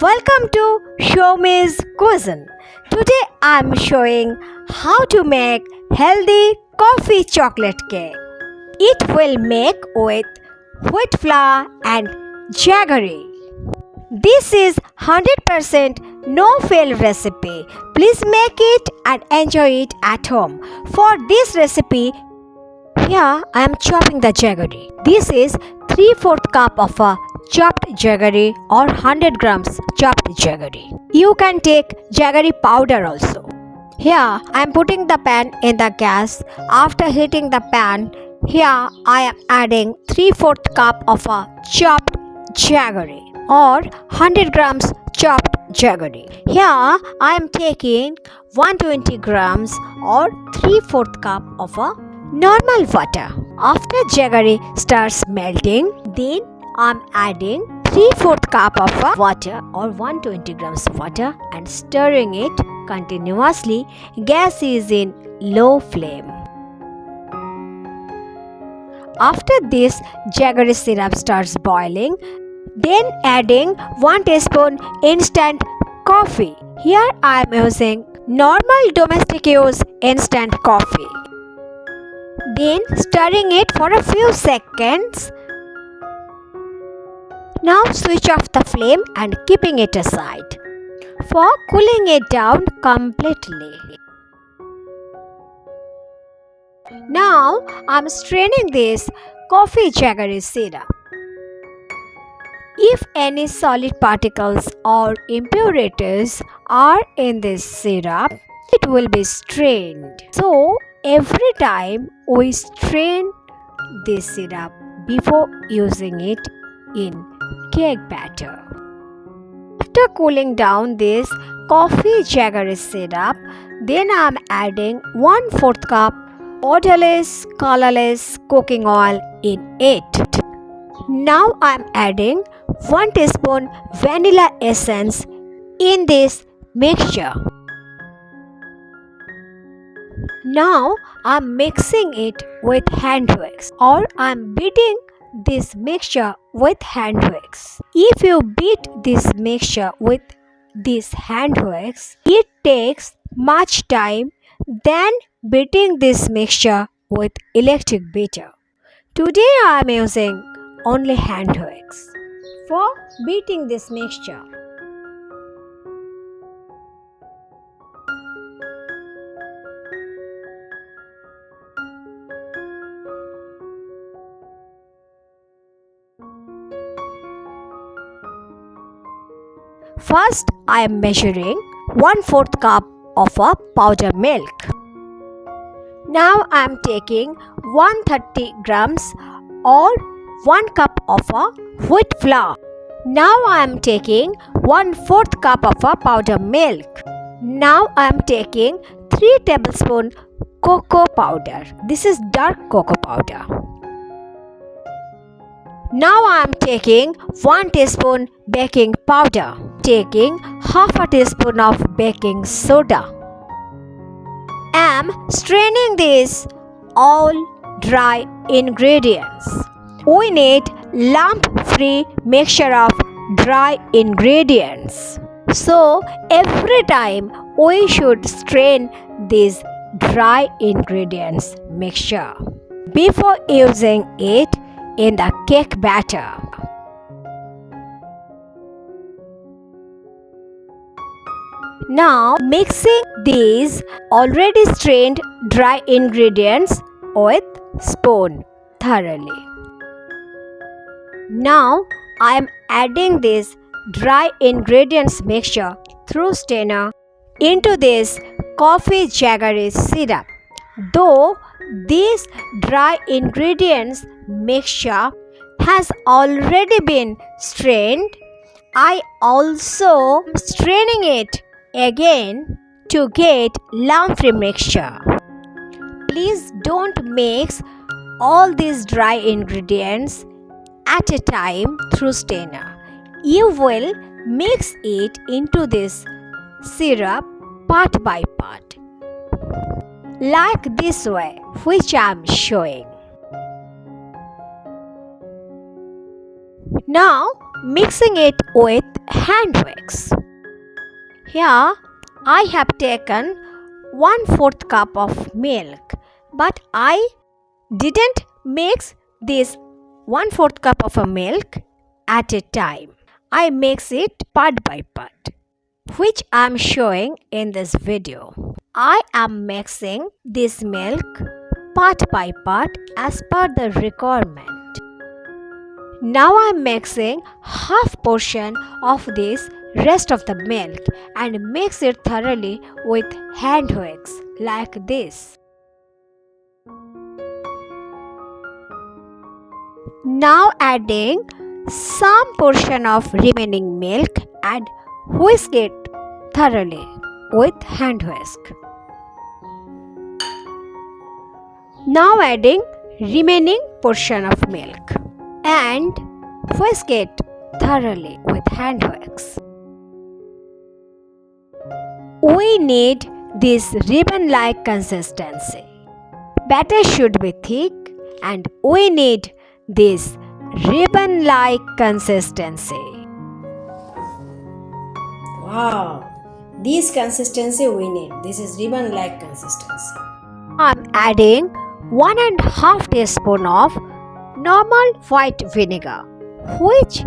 Welcome to Show Me's Cuisine. Today I'm showing how to make healthy coffee chocolate cake. It will make with wheat flour and jaggery. This is 100% no-fail recipe. Please make it and enjoy it at home. For this recipe, here I am chopping the jaggery. This is 3/4 cup of a chopped jaggery or 100 grams chopped jaggery. You can take jaggery powder also. Here I am putting the pan in the gas. After heating the pan, here I am adding 3/4 cup of a chopped jaggery or 100 grams chopped jaggery. Here I am taking 120 grams or 3/4 cup of a normal water. After jaggery starts melting, then I'm adding 3/4 cup of water or 120 grams water and stirring it continuously. Gas is in low flame. After this jaggery syrup starts boiling, then adding 1 teaspoon instant coffee. Here I am using normal domestic use instant coffee. Then stirring it for a few seconds. Now switch off the flame and keeping it aside for cooling it down completely. Now I'm straining this coffee jaggery syrup. If any solid particles or impurities are in this syrup, it will be strained. So every time we strain this syrup before using it in cake batter. After cooling down this coffee jaggery syrup, then I am adding 1/4 cup odorless, colorless cooking oil in it. Now I am adding 1 teaspoon vanilla essence in this mixture. Now I am mixing it with hand wicks or I am beating this mixture with hand wicks. If you beat this mixture with these hand wicks, it takes much time than beating this mixture with electric beater. Today I am using only hand wicks for beating this mixture. First, I am measuring 1/4 cup of a powder milk. Now I am taking 130 grams or 1 cup of a wheat flour. Now I am taking 1/4 cup of a powder milk. Now I am taking 3 tablespoons cocoa powder. This is dark cocoa powder. Now I am taking 1 teaspoon baking powder. Taking half a teaspoon of baking soda. I am straining these all dry ingredients. We need lump-free mixture of dry ingredients. So every time we should strain these dry ingredients mixture before using it in the cake batter. Now mixing these already strained dry ingredients with spoon thoroughly. Now I am adding this dry ingredients mixture through strainer into this coffee jaggery syrup. Though this dry ingredients mixture has already been strained, I also straining it again to get lump-free mixture. Please don't mix all these dry ingredients at a time through strainer. You will mix it into this syrup part by part, like this way, which I am showing. Now mixing it with hand wax. Here I have taken 1/4 cup of milk, but I didn't mix this 1/4 cup of milk at a time. I mix it part by part, which I am showing in this video. I am mixing this milk part by part as per the requirement. Now I am mixing half portion of this rest of the milk and mix it thoroughly with hand wax like this. Now adding some portion of remaining milk and whisk it thoroughly with hand whisk. Now adding remaining portion of milk and whisk it thoroughly with hand whisk. We need this ribbon-like consistency. Batter should be thick and we need this ribbon-like consistency. Wow, this consistency we need. This is ribbon-like consistency. I'm adding 1.5 teaspoon of normal white vinegar, which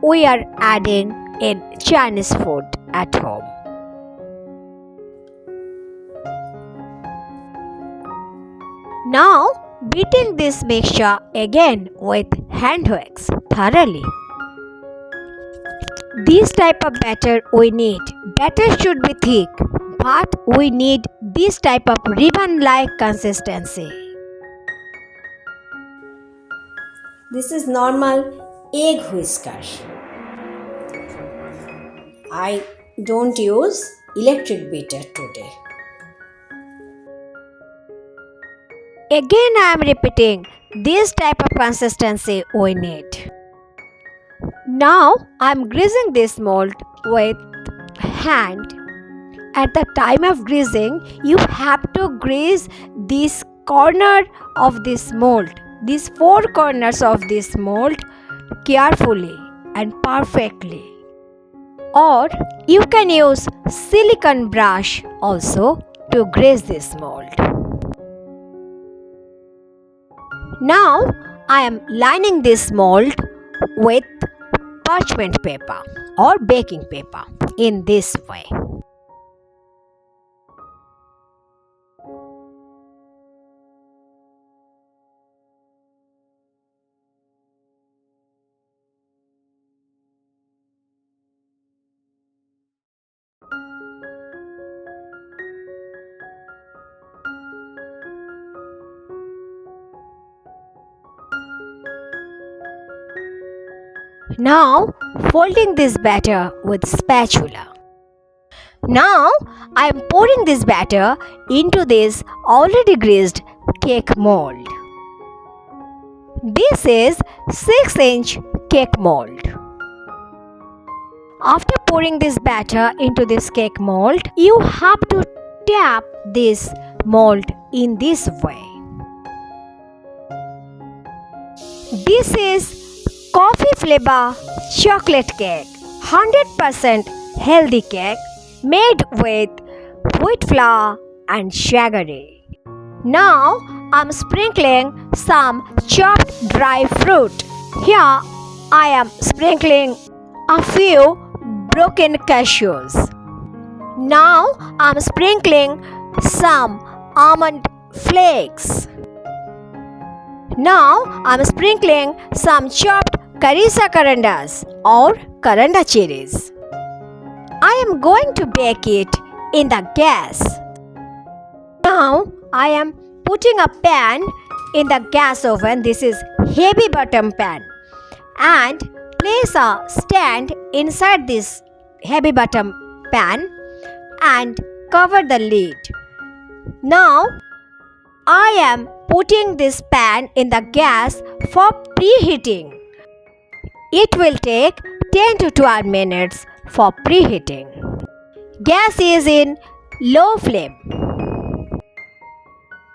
we are adding in Chinese food at home. Now beating this mixture again with hand wax thoroughly. This type of batter we need. Batter should be thick, but we need this type of ribbon-like consistency. This is normal egg whisker. I don't use electric beater today. Again I am repeating, this type of consistency we need. Now I am greasing this mold with hand. At the time of greasing, you have to grease this corner of this mold, these 4 corners of this mold carefully and perfectly. Or you can use silicone brush also to grease this mold. Now I am lining this mold with parchment paper or baking paper in this way. Now folding this batter with spatula. Now I am pouring this batter into this already greased cake mold. This is 6-inch cake mold. After pouring this batter into this cake mold, you have to tap this mold in this way. This is coffee flavor chocolate cake, 100% healthy cake made with wheat flour and jaggery. Now I'm sprinkling some chopped dry fruit. Here I am sprinkling a few broken cashews. Now I'm sprinkling some almond flakes. Now I'm sprinkling some chopped karisa karandas or karanda cherries. I am going to bake it in the gas. Now I am putting a pan in the gas oven. This is heavy bottom pan, and place a stand inside this heavy bottom pan and cover the lid. Now I am putting this pan in the gas for preheating. It will take 10 to 12 minutes for preheating. Gas is in low flame.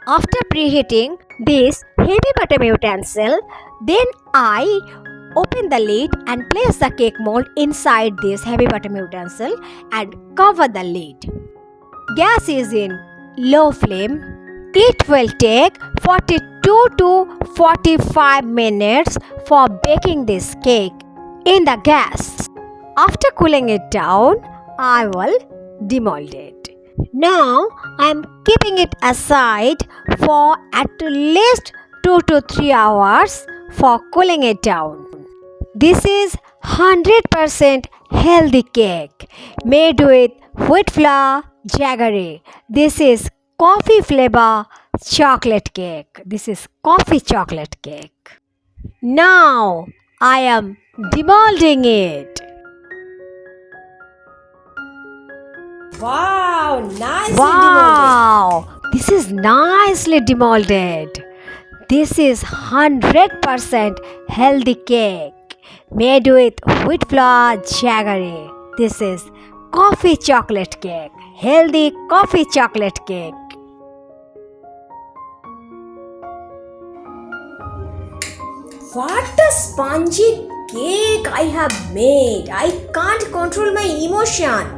After preheating this heavy bottom utensil, then I Open the lid and place the cake mold inside this heavy bottom utensil and cover the lid. Gas is in low flame. It will take 42 to 45 minutes for baking this cake in the gas. After cooling it down, I will demold it. Now I am keeping it aside for at least 2 to 3 hours for cooling it down. This is 100% healthy cake made with wheat flour jaggery. This is coffee flavor chocolate cake. This is coffee chocolate cake. Now I am demolding it. Wow, nicely demolded. Wow, this is nicely demolded. This is 100% healthy cake made with wheat flour jaggery. This is coffee chocolate cake, healthy coffee chocolate cake. What a spongy cake I have made. I can't control my emotion.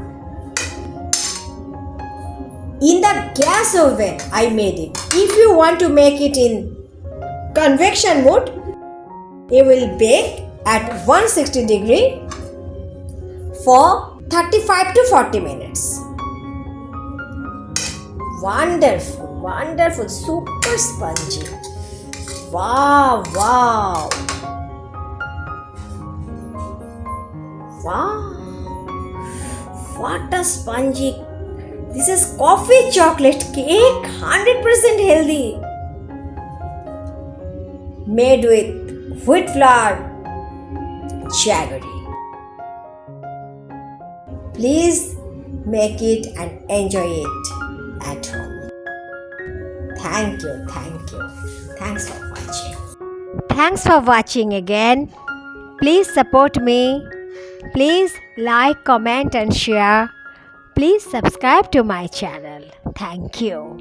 In the gas oven I made it. If you want to make it in convection mode, you will bake at 160 degree for 35 to 40 minutes. Wonderful, wonderful, super spongy. Wow, wow. Wow. What a spongy. This is coffee chocolate cake, 100% healthy. Made with wheat flour jaggery. Please make it and enjoy it at home. Thank you, thank you. Thanks for watching. Thanks for watching again. Please support me. Please like, comment and share. Please subscribe to my channel. Thank you.